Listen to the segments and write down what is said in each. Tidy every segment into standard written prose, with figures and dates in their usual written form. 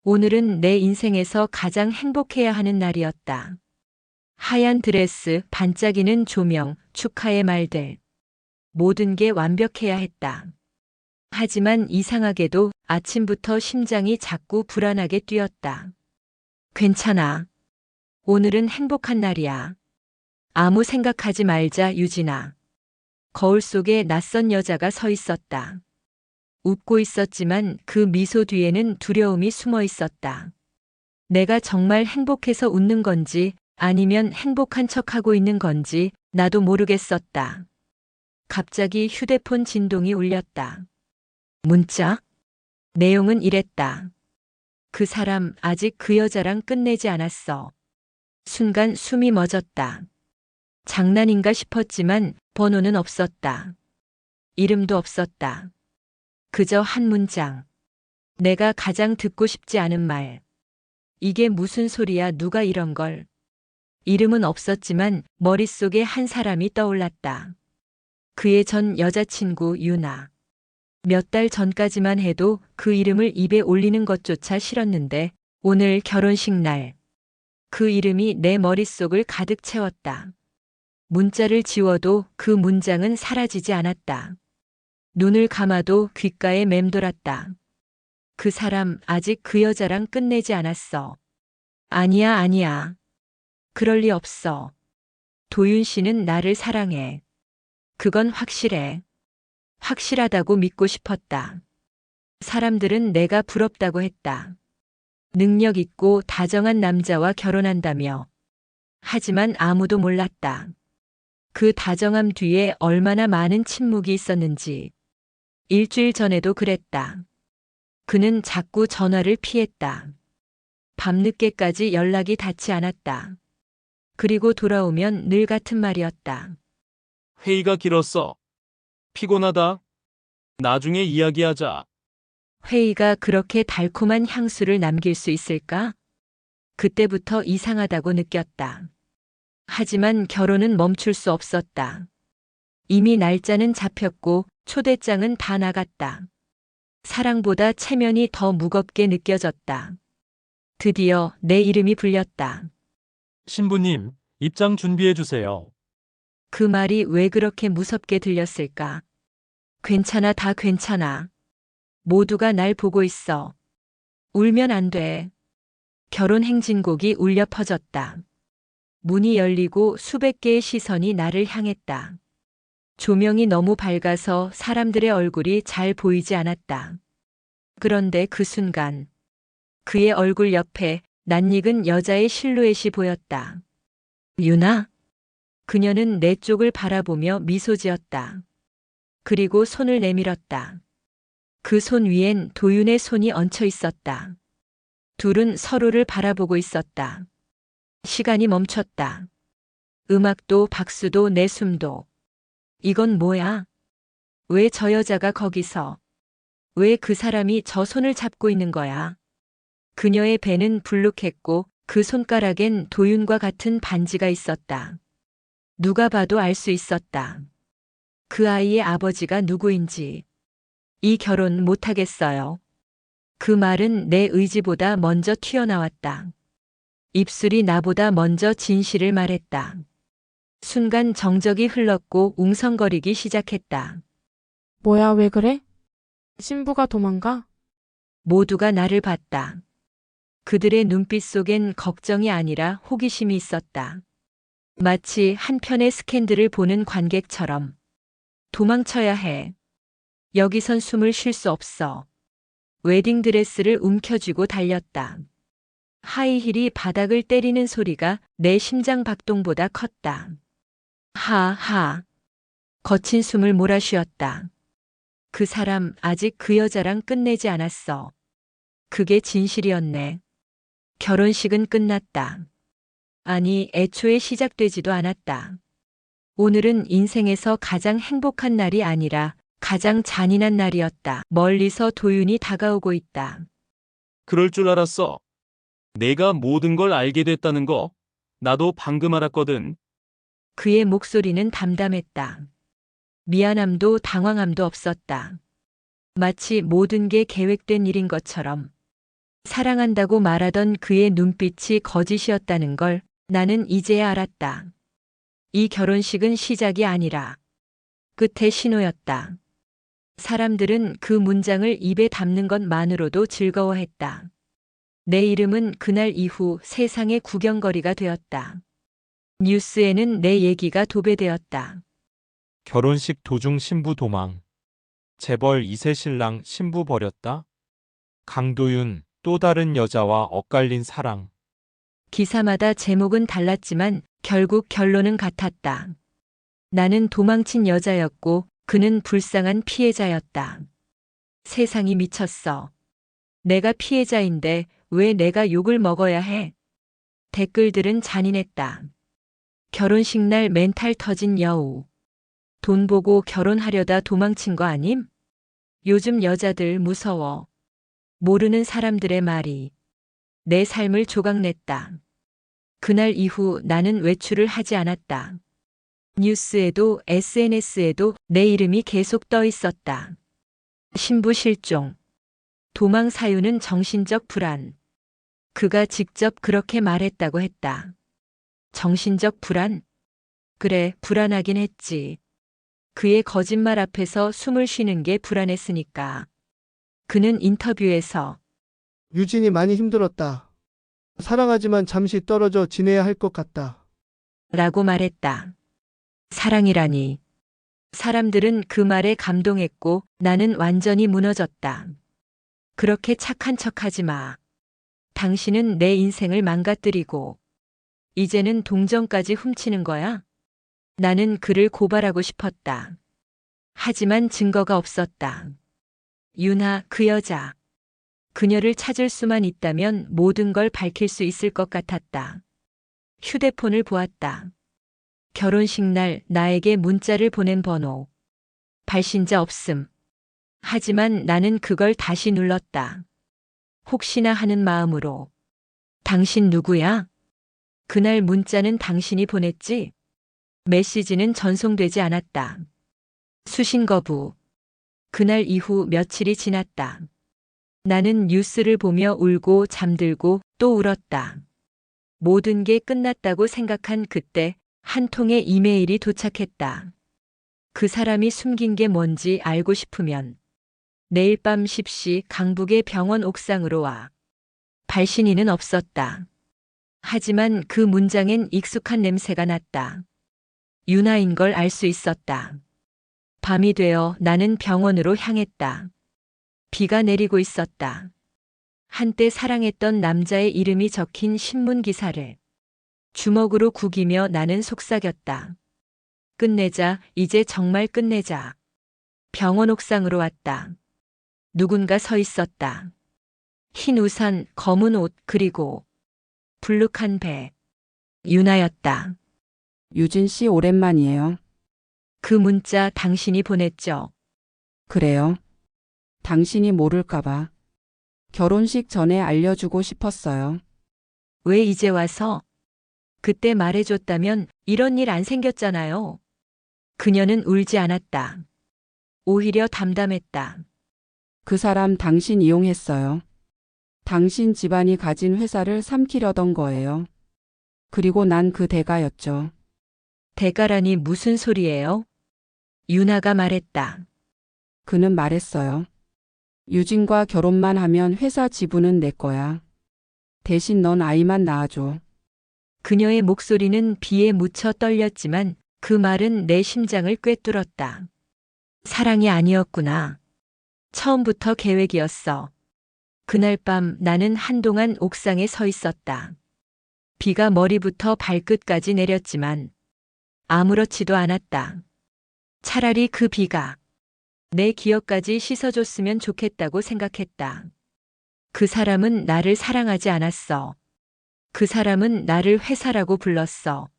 오늘은 내 인생에서 가장 행복해야 하는 날이었다. 하얀 드레스, 반짝이는 조명, 축하의 말들. 모든 게 완벽해야 했다. 하지만 이상하게도 아침부터 심장이 자꾸 불안하게 뛰었다. 괜찮아. 오늘은 행복한 날이야. 아무 생각하지 말자, 유진아. 거울 속에 낯선 여자가 서 있었다. 웃고 있었지만 그 미소 뒤에는 두려움이 숨어 있었다. 내가 정말 행복해서 웃는 건지 아니면 행복한 척하고 있는 건지 나도 모르겠었다. 갑자기 휴대폰 진동이 울렸다. 문자? 내용은 이랬다. 그 사람 아직 그 여자랑 끝내지 않았어. 순간 숨이 멎었다. 장난인가 싶었지만 번호는 없었다. 이름도 없었다. 그저 한 문장. 내가 가장 듣고 싶지 않은 말. 이게 무슨 소리야, 누가 이런 걸. 이름은 없었지만 머릿속에 한 사람이 떠올랐다. 그의 전 여자친구 유나. 몇 달 전까지만 해도 그 이름을 입에 올리는 것조차 싫었는데 오늘 결혼식 날. 그 이름이 내 머릿속을 가득 채웠다. 문자를 지워도 그 문장은 사라지지 않았다. 눈을 감아도 귓가에 맴돌았다. 그 사람 아직 그 여자랑 끝내지 않았어. 아니야, 아니야. 그럴 리 없어. 도윤 씨는 나를 사랑해. 그건 확실해. 확실하다고 믿고 싶었다. 사람들은 내가 부럽다고 했다. 능력 있고 다정한 남자와 결혼한다며. 하지만 아무도 몰랐다. 그 다정함 뒤에 얼마나 많은 침묵이 있었는지. 일주일 전에도 그랬다. 그는 자꾸 전화를 피했다. 밤늦게까지 연락이 닿지 않았다. 그리고 돌아오면 늘 같은 말이었다. 회의가 길었어. 피곤하다. 나중에 이야기하자. 회의가 그렇게 달콤한 향수를 남길 수 있을까? 그때부터 이상하다고 느꼈다. 하지만 결혼은 멈출 수 없었다. 이미 날짜는 잡혔고 초대장은 다 나갔다. 사랑보다 체면이 더 무겁게 느껴졌다. 드디어 내 이름이 불렸다. 신부님, 입장 준비해 주세요. 그 말이 왜 그렇게 무섭게 들렸을까? 괜찮아, 다 괜찮아. 모두가 날 보고 있어. 울면 안 돼. 결혼 행진곡이 울려 퍼졌다. 문이 열리고 수백 개의 시선이 나를 향했다. 조명이 너무 밝아서 사람들의 얼굴이 잘 보이지 않았다. 그런데 그 순간 그의 얼굴 옆에 낯익은 여자의 실루엣이 보였다. 유나? 그녀는 내 쪽을 바라보며 미소 지었다. 그리고 손을 내밀었다. 그 손 위엔 도윤의 손이 얹혀 있었다. 둘은 서로를 바라보고 있었다. 시간이 멈췄다. 음악도 박수도 내 숨도. 이건 뭐야? 왜 저 여자가 거기서? 왜 그 사람이 저 손을 잡고 있는 거야? 그녀의 배는 불룩했고 그 손가락엔 도윤과 같은 반지가 있었다. 누가 봐도 알 수 있었다. 그 아이의 아버지가 누구인지. 이 결혼 못하겠어요. 그 말은 내 의지보다 먼저 튀어나왔다. 입술이 나보다 먼저 진실을 말했다. 순간 정적이 흘렀고 웅성거리기 시작했다. 뭐야, 왜 그래? 신부가 도망가? 모두가 나를 봤다. 그들의 눈빛 속엔 걱정이 아니라 호기심이 있었다. 마치 한 편의 스캔들을 보는 관객처럼. 도망쳐야 해. 여기선 숨을 쉴 수 없어. 웨딩드레스를 움켜쥐고 달렸다. 하이힐이 바닥을 때리는 소리가 내 심장 박동보다 컸다. 하하. 거친 숨을 몰아쉬었다. 그 사람 아직 그 여자랑 끝내지 않았어. 그게 진실이었네. 결혼식은 끝났다. 아니, 애초에 시작되지도 않았다. 오늘은 인생에서 가장 행복한 날이 아니라 가장 잔인한 날이었다. 멀리서 도윤이 다가오고 있다. 그럴 줄 알았어. 내가 모든 걸 알게 됐다는 거. 나도 방금 알았거든. 그의 목소리는 담담했다. 미안함도 당황함도 없었다. 마치 모든 게 계획된 일인 것처럼. 사랑한다고 말하던 그의 눈빛이 거짓이었다는 걸 나는 이제야 알았다. 이 결혼식은 시작이 아니라 끝의 신호였다. 사람들은 그 문장을 입에 담는 것만으로도 즐거워했다. 내 이름은 그날 이후 세상의 구경거리가 되었다. 뉴스에는 내 얘기가 도배되었다. 결혼식 도중 신부 도망. 재벌 2세 신랑 신부 버렸다. 강도윤 또 다른 여자와 엇갈린 사랑. 기사마다 제목은 달랐지만 결국 결론은 같았다. 나는 도망친 여자였고 그는 불쌍한 피해자였다. 세상이 미쳤어. 내가 피해자인데 왜 내가 욕을 먹어야 해? 댓글들은 잔인했다. 결혼식 날 멘탈 터진 여우. 돈 보고 결혼하려다 도망친 거 아님? 요즘 여자들 무서워. 모르는 사람들의 말이 내 삶을 조각냈다. 그날 이후 나는 외출을 하지 않았다. 뉴스에도 SNS에도 내 이름이 계속 떠 있었다. 신부 실종. 도망 사유는 정신적 불안. 그가 직접 그렇게 말했다고 했다. 정신적 불안? 그래, 불안하긴 했지. 그의 거짓말 앞에서 숨을 쉬는 게 불안했으니까. 그는 인터뷰에서 유진이 많이 힘들었다. 사랑하지만 잠시 떨어져 지내야 할 것 같다. 라고 말했다. 사랑이라니. 사람들은 그 말에 감동했고 나는 완전히 무너졌다. 그렇게 착한 척하지 마. 당신은 내 인생을 망가뜨리고 이제는 동정까지 훔치는 거야? 나는 그를 고발하고 싶었다. 하지만 증거가 없었다. 유나, 그 여자. 그녀를 찾을 수만 있다면 모든 걸 밝힐 수 있을 것 같았다. 휴대폰을 보았다. 결혼식 날 나에게 문자를 보낸 번호. 발신자 없음. 하지만 나는 그걸 다시 눌렀다. 혹시나 하는 마음으로. 당신 누구야? 그날 문자는 당신이 보냈지? 메시지는 전송되지 않았다. 수신 거부. 그날 이후 며칠이 지났다. 나는 뉴스를 보며 울고 잠들고 또 울었다. 모든 게 끝났다고 생각한 그때 한 통의 이메일이 도착했다. 그 사람이 숨긴 게 뭔지 알고 싶으면 내일 밤 10시 강북의 병원 옥상으로 와. 발신인은 없었다. 하지만 그 문장엔 익숙한 냄새가 났다. 유나인 걸 알 수 있었다. 밤이 되어 나는 병원으로 향했다. 비가 내리고 있었다. 한때 사랑했던 남자의 이름이 적힌 신문 기사를 주먹으로 구기며 나는 속삭였다. 끝내자, 이제 정말 끝내자. 병원 옥상으로 왔다. 누군가 서 있었다. 흰 우산, 검은 옷, 그리고 불룩한 배. 유나였다. 유진 씨 오랜만이에요. 그 문자 당신이 보냈죠. 그래요? 당신이 모를까봐. 결혼식 전에 알려주고 싶었어요. 왜 이제 와서? 그때 말해줬다면 이런 일 안 생겼잖아요. 그녀는 울지 않았다. 오히려 담담했다. 그 사람 당신 이용했어요. 당신 집안이 가진 회사를 삼키려던 거예요. 그리고 난 그 대가였죠. 대가라니 무슨 소리예요? 유나가 말했다. 그는 말했어요. 유진과 결혼만 하면 회사 지분은 내 거야. 대신 넌 아이만 낳아줘. 그녀의 목소리는 비에 묻혀 떨렸지만 그 말은 내 심장을 꿰뚫었다. 사랑이 아니었구나. 처음부터 계획이었어. 그날 밤 나는 한동안 옥상에 서 있었다. 비가 머리부터 발끝까지 내렸지만 아무렇지도 않았다. 차라리 그 비가 내 기억까지 씻어줬으면 좋겠다고 생각했다. 그 사람은 나를 사랑하지 않았어. 그 사람은 나를 회사라고 불렀어.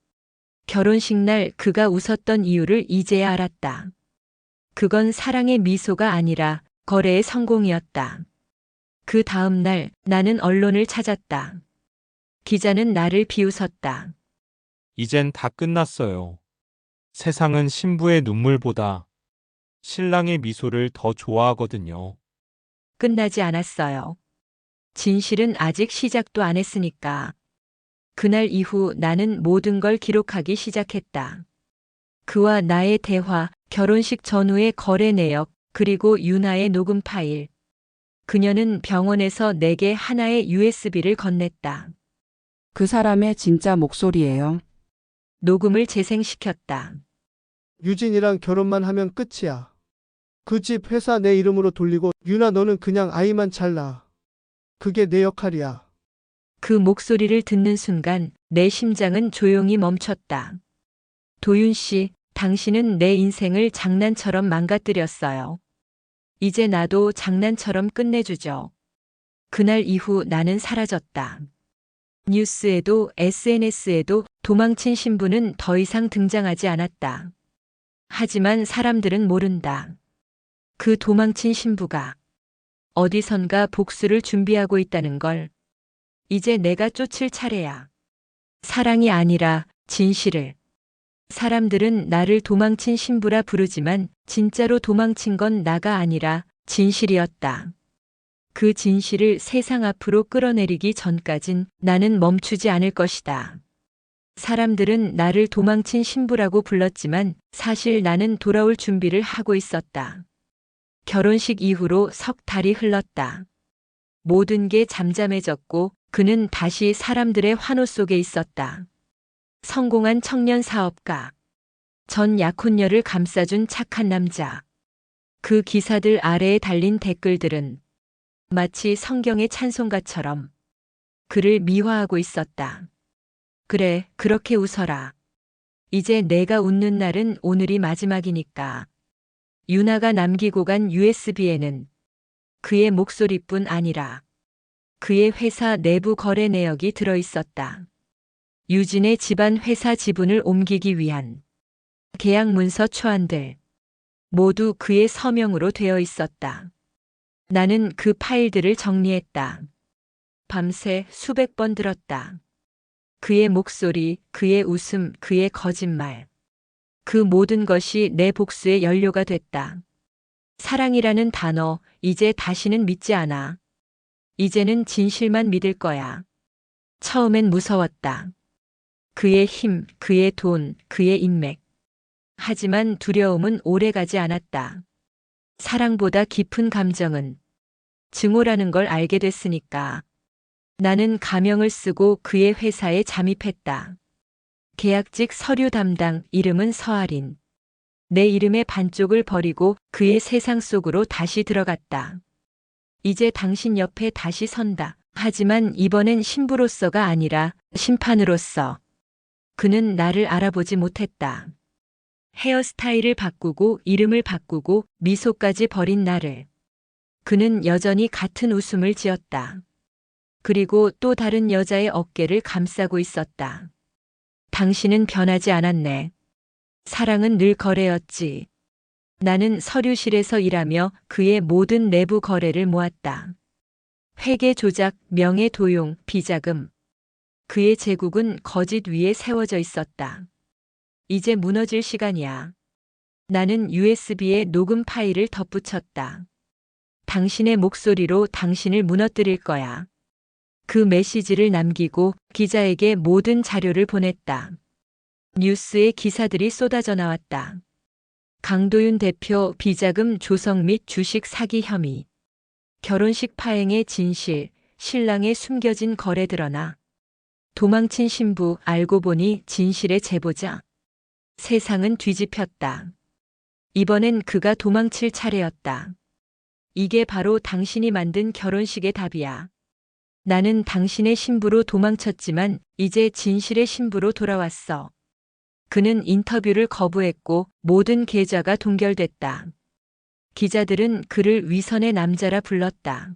결혼식 날 그가 웃었던 이유를 이제야 알았다. 그건 사랑의 미소가 아니라 거래의 성공이었다. 그 다음 날 나는 언론을 찾았다. 기자는 나를 비웃었다. 이젠 다 끝났어요. 세상은 신부의 눈물보다 신랑의 미소를 더 좋아하거든요. 끝나지 않았어요. 진실은 아직 시작도 안 했으니까. 그날 이후 나는 모든 걸 기록하기 시작했다. 그와 나의 대화, 결혼식 전후의 거래 내역, 그리고 유나의 녹음 파일. 그녀는 병원에서 내게 하나의 USB를 건넸다. 그 사람의 진짜 목소리예요. 녹음을 재생시켰다. 유진이랑 결혼만 하면 끝이야. 그 집 회사 내 이름으로 돌리고 유나 너는 그냥 아이만 잘라. 그게 내 역할이야. 그 목소리를 듣는 순간 내 심장은 조용히 멈췄다. 도윤 씨, 당신은 내 인생을 장난처럼 망가뜨렸어요. 이제 나도 장난처럼 끝내주죠. 그날 이후 나는 사라졌다. 뉴스에도 SNS에도 도망친 신부는 더 이상 등장하지 않았다. 하지만 사람들은 모른다. 그 도망친 신부가 어디선가 복수를 준비하고 있다는 걸. 이제 내가 쫓을 차례야. 사랑이 아니라 진실을. 사람들은 나를 도망친 신부라 부르지만 진짜로 도망친 건 나가 아니라 진실이었다. 그 진실을 세상 앞으로 끌어내리기 전까진 나는 멈추지 않을 것이다. 사람들은 나를 도망친 신부라고 불렀지만 사실 나는 돌아올 준비를 하고 있었다. 결혼식 이후로 석 달이 흘렀다. 모든 게 잠잠해졌고 그는 다시 사람들의 환호 속에 있었다. 성공한 청년 사업가. 전 약혼녀를 감싸준 착한 남자. 그 기사들 아래에 달린 댓글들은 마치 성경의 찬송가처럼 그를 미화하고 있었다. 그래, 그렇게 웃어라. 이제 내가 웃는 날은 오늘이 마지막이니까. 유나가 남기고 간 USB에는 그의 목소리뿐 아니라 그의 회사 내부 거래 내역이 들어 있었다. 유진의 집안 회사 지분을 옮기기 위한 계약 문서 초안들. 모두 그의 서명으로 되어 있었다. 나는 그 파일들을 정리했다. 밤새 수백 번 들었다. 그의 목소리, 그의 웃음, 그의 거짓말. 그 모든 것이 내 복수의 연료가 됐다. 사랑이라는 단어, 이제 다시는 믿지 않아. 이제는 진실만 믿을 거야. 처음엔 무서웠다. 그의 힘, 그의 돈, 그의 인맥. 하지만 두려움은 오래가지 않았다. 사랑보다 깊은 감정은 증오라는 걸 알게 됐으니까. 나는 가명을 쓰고 그의 회사에 잠입했다. 계약직 서류 담당, 이름은 서아린. 내 이름의 반쪽을 버리고 그의 세상 속으로 다시 들어갔다. 이제 당신 옆에 다시 선다. 하지만 이번엔 신부로서가 아니라 심판으로서. 그는 나를 알아보지 못했다. 헤어스타일을 바꾸고 이름을 바꾸고 미소까지 버린 나를. 그는 여전히 같은 웃음을 지었다. 그리고 또 다른 여자의 어깨를 감싸고 있었다. 당신은 변하지 않았네. 사랑은 늘 거래였지. 나는 서류실에서 일하며 그의 모든 내부 거래를 모았다. 회계 조작, 명예 도용, 비자금. 그의 제국은 거짓 위에 세워져 있었다. 이제 무너질 시간이야. 나는 USB에 녹음 파일을 덧붙였다. 당신의 목소리로 당신을 무너뜨릴 거야. 그 메시지를 남기고 기자에게 모든 자료를 보냈다. 뉴스에 기사들이 쏟아져 나왔다. 강도윤 대표 비자금 조성 및 주식 사기 혐의. 결혼식 파행의 진실, 신랑의 숨겨진 거래 드러나. 도망친 신부, 알고 보니 진실의 제보자. 세상은 뒤집혔다. 이번엔 그가 도망칠 차례였다. 이게 바로 당신이 만든 결혼식의 답이야. 나는 당신의 신부로 도망쳤지만 이제 진실의 신부로 돌아왔어. 그는 인터뷰를 거부했고 모든 계좌가 동결됐다. 기자들은 그를 위선의 남자라 불렀다.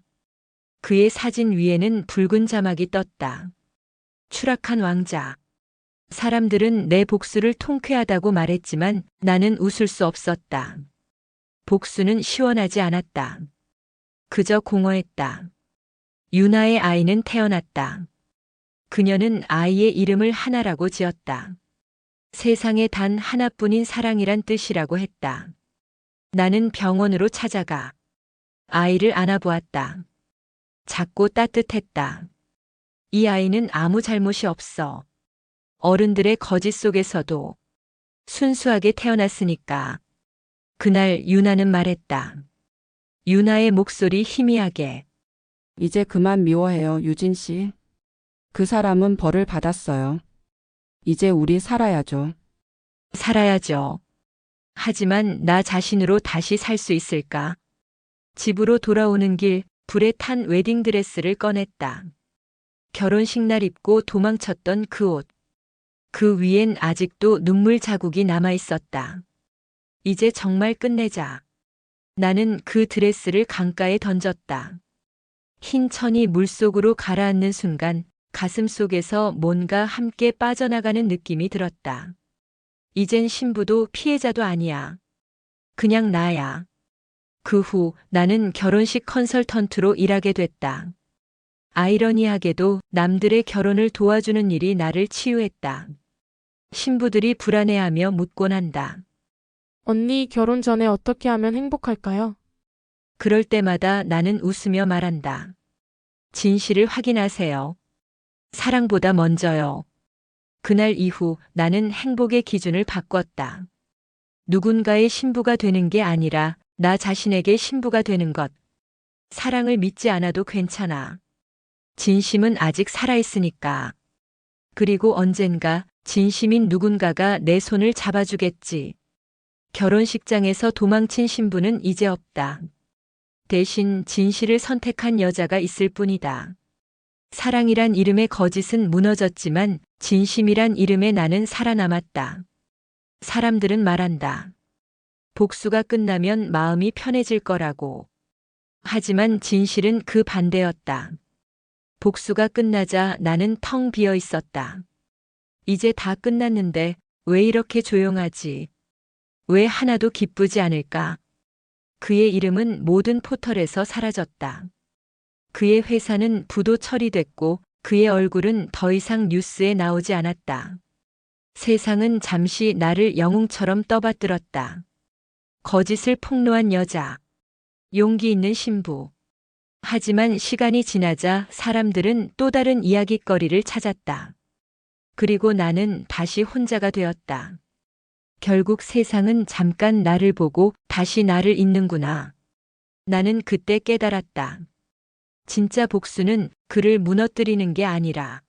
그의 사진 위에는 붉은 자막이 떴다. 추락한 왕자. 사람들은 내 복수를 통쾌하다고 말했지만 나는 웃을 수 없었다. 복수는 시원하지 않았다. 그저 공허했다. 유나의 아이는 태어났다. 그녀는 아이의 이름을 하나라고 지었다. 세상에 단 하나뿐인 사랑이란 뜻이라고 했다. 나는 병원으로 찾아가 아이를 안아보았다. 작고 따뜻했다. 이 아이는 아무 잘못이 없어. 어른들의 거짓 속에서도 순수하게 태어났으니까. 그날 유나는 말했다. 유나의 목소리 희미하게. 이제 그만 미워해요, 유진 씨. 그 사람은 벌을 받았어요. 이제 우리 살아야죠. 살아야죠. 하지만 나 자신으로 다시 살 수 있을까? 집으로 돌아오는 길 불에 탄 웨딩드레스를 꺼냈다. 결혼식 날 입고 도망쳤던 그 옷. 그 위엔 아직도 눈물 자국이 남아 있었다. 이제 정말 끝내자. 나는 그 드레스를 강가에 던졌다. 흰 천이 물속으로 가라앉는 순간 가슴 속에서 뭔가 함께 빠져나가는 느낌이 들었다. 이젠 신부도 피해자도 아니야. 그냥 나야. 그 후 나는 결혼식 컨설턴트로 일하게 됐다. 아이러니하게도 남들의 결혼을 도와주는 일이 나를 치유했다. 신부들이 불안해하며 묻곤 한다. 언니 결혼 전에 어떻게 하면 행복할까요? 그럴 때마다 나는 웃으며 말한다. 진실을 확인하세요. 사랑보다 먼저요. 그날 이후 나는 행복의 기준을 바꿨다. 누군가의 신부가 되는 게 아니라 나 자신에게 신부가 되는 것. 사랑을 믿지 않아도 괜찮아. 진심은 아직 살아있으니까. 그리고 언젠가 진심인 누군가가 내 손을 잡아주겠지. 결혼식장에서 도망친 신부는 이제 없다. 대신 진실을 선택한 여자가 있을 뿐이다. 사랑이란 이름의 거짓은 무너졌지만 진심이란 이름의 나는 살아남았다. 사람들은 말한다. 복수가 끝나면 마음이 편해질 거라고. 하지만 진실은 그 반대였다. 복수가 끝나자 나는 텅 비어 있었다. 이제 다 끝났는데 왜 이렇게 조용하지? 왜 하나도 기쁘지 않을까? 그의 이름은 모든 포털에서 사라졌다. 그의 회사는 부도 처리됐고 그의 얼굴은 더 이상 뉴스에 나오지 않았다. 세상은 잠시 나를 영웅처럼 떠받들었다. 거짓을 폭로한 여자. 용기 있는 신부. 하지만 시간이 지나자 사람들은 또 다른 이야깃거리를 찾았다. 그리고 나는 다시 혼자가 되었다. 결국 세상은 잠깐 나를 보고 다시 나를 잊는구나. 나는 그때 깨달았다. 진짜 복수는 그를 무너뜨리는 게 아니라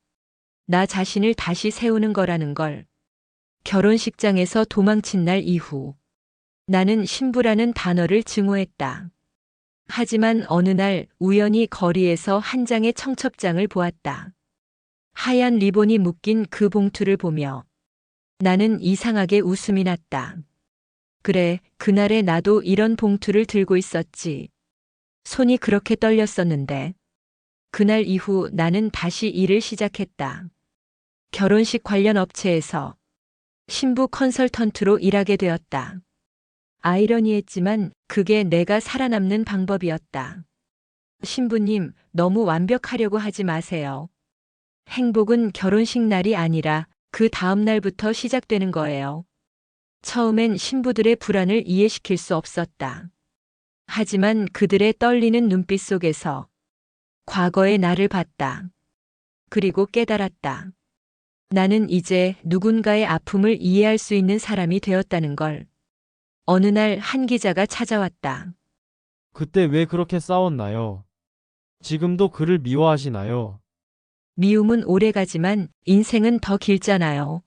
나 자신을 다시 세우는 거라는 걸. 결혼식장에서 도망친 날 이후 나는 신부라는 단어를 증오했다. 하지만 어느 날 우연히 거리에서 한 장의 청첩장을 보았다. 하얀 리본이 묶인 그 봉투를 보며 나는 이상하게 웃음이 났다. 그래, 그날의 나도 이런 봉투를 들고 있었지. 손이 그렇게 떨렸었는데. 그날 이후 나는 다시 일을 시작했다. 결혼식 관련 업체에서 신부 컨설턴트로 일하게 되었다. 아이러니했지만 그게 내가 살아남는 방법이었다. 신부님, 너무 완벽하려고 하지 마세요. 행복은 결혼식 날이 아니라 그 다음 날부터 시작되는 거예요. 처음엔 신부들의 불안을 이해시킬 수 없었다. 하지만 그들의 떨리는 눈빛 속에서 과거의 나를 봤다. 그리고 깨달았다. 나는 이제 누군가의 아픔을 이해할 수 있는 사람이 되었다는 걸. 어느 날 한 기자가 찾아왔다. 그때 왜 그렇게 싸웠나요? 지금도 그를 미워하시나요? 미움은 오래가지만 인생은 더 길잖아요.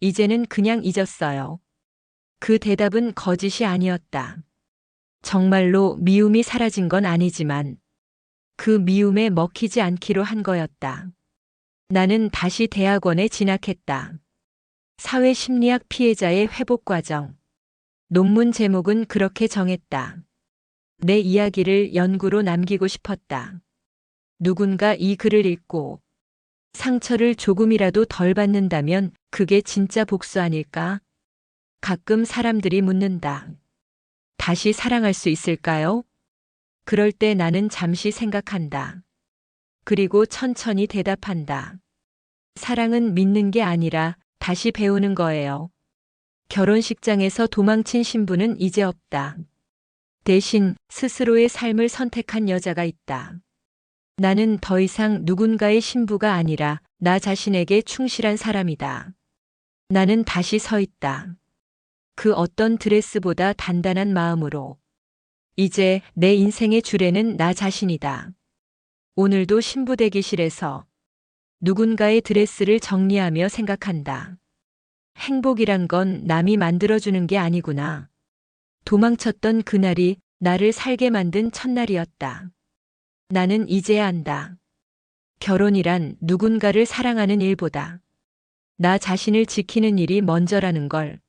이제는 그냥 잊었어요. 그 대답은 거짓이 아니었다. 정말로 미움이 사라진 건 아니지만 그 미움에 먹히지 않기로 한 거였다. 나는 다시 대학원에 진학했다. 사회심리학 피해자의 회복 과정. 논문 제목은 그렇게 정했다. 내 이야기를 연구로 남기고 싶었다. 누군가 이 글을 읽고 상처를 조금이라도 덜 받는다면 그게 진짜 복수 아닐까? 가끔 사람들이 묻는다. 다시 사랑할 수 있을까요? 그럴 때 나는 잠시 생각한다. 그리고 천천히 대답한다. 사랑은 믿는 게 아니라 다시 배우는 거예요. 결혼식장에서 도망친 신부는 이제 없다. 대신 스스로의 삶을 선택한 여자가 있다. 나는 더 이상 누군가의 신부가 아니라 나 자신에게 충실한 사람이다. 나는 다시 서 있다. 그 어떤 드레스보다 단단한 마음으로. 이제 내 인생의 주례는 나 자신이다. 오늘도 신부 대기실에서 누군가의 드레스를 정리하며 생각한다. 행복이란 건 남이 만들어주는 게 아니구나. 도망쳤던 그날이 나를 살게 만든 첫날이었다. 나는 이제야 안다. 결혼이란 누군가를 사랑하는 일보다 나 자신을 지키는 일이 먼저라는 걸.